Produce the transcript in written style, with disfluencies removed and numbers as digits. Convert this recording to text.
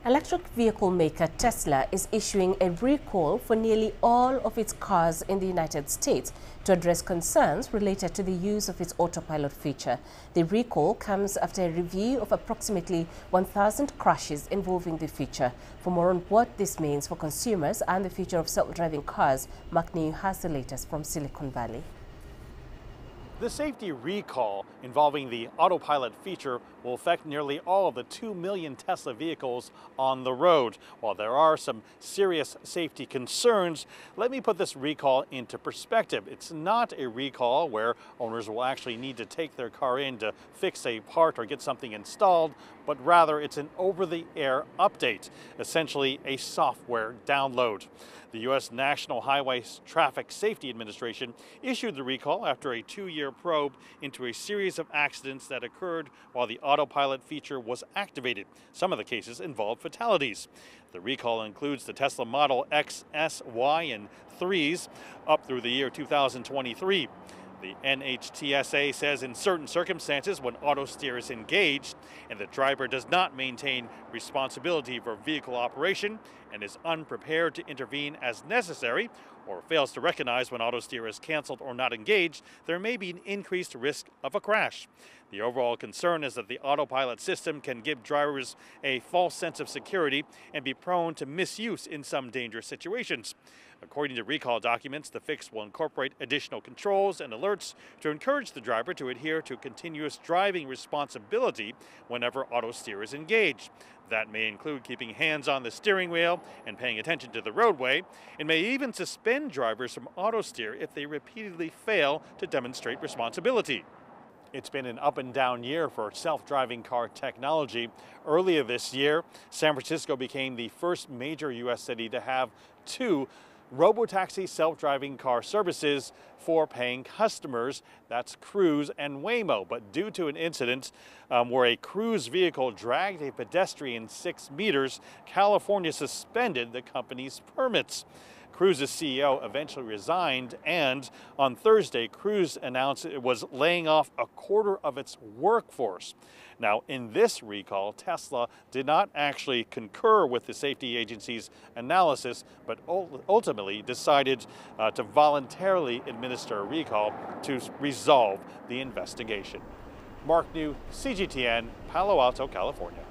Electric vehicle maker Tesla is issuing a recall for nearly all of its cars in the United States to address concerns related to the use of its autopilot feature. The recall comes after a review of approximately 1,000 crashes involving the feature. For more on what this means for consumers and the future of self-driving cars, Mark New has the latest from Silicon Valley. The safety recall involving the autopilot feature will affect nearly all of the 2 million Tesla vehicles on the road. While there are some serious safety concerns, let me put this recall into perspective. It's not a recall where owners will actually need to take their car in to fix a part or get something installed, but rather it's an over-the-air update, essentially a software download. The U.S. National Highway Traffic Safety Administration issued the recall after a 2-year probe into a series of accidents that occurred while the autopilot feature was activated. Some of the cases involved fatalities. The recall includes the Tesla Model X, S, Y, and 3s up through the year 2023. The NHTSA says in certain circumstances, when auto steer is engaged and the driver does not maintain responsibility for vehicle operation and is unprepared to intervene as necessary, or fails to recognize when auto steer is canceled or not engaged, there may be an increased risk of a crash. The overall concern is that the autopilot system can give drivers a false sense of security and be prone to misuse in some dangerous situations. According to recall documents, the fix will incorporate additional controls and alerts to encourage the driver to adhere to continuous driving responsibility whenever auto steer is engaged. That may include keeping hands on the steering wheel and paying attention to the roadway. It may even suspend drivers from auto steer if they repeatedly fail to demonstrate responsibility. It's been an up and down year for self-driving car technology. Earlier this year, San Francisco became the first major U.S. city to have 2 robotaxi self-driving car services for paying customers. That's Cruise and Waymo. But due to an incident where a Cruise vehicle dragged a pedestrian 6 meters, California suspended the company's permits. Cruise's CEO eventually resigned, and on Thursday, Cruise announced it was laying off a quarter of its workforce. Now, in this recall, Tesla did not actually concur with the safety agency's analysis, but ultimately decided to voluntarily administer a recall to resolve the investigation. Mark New, CGTN, Palo Alto, California.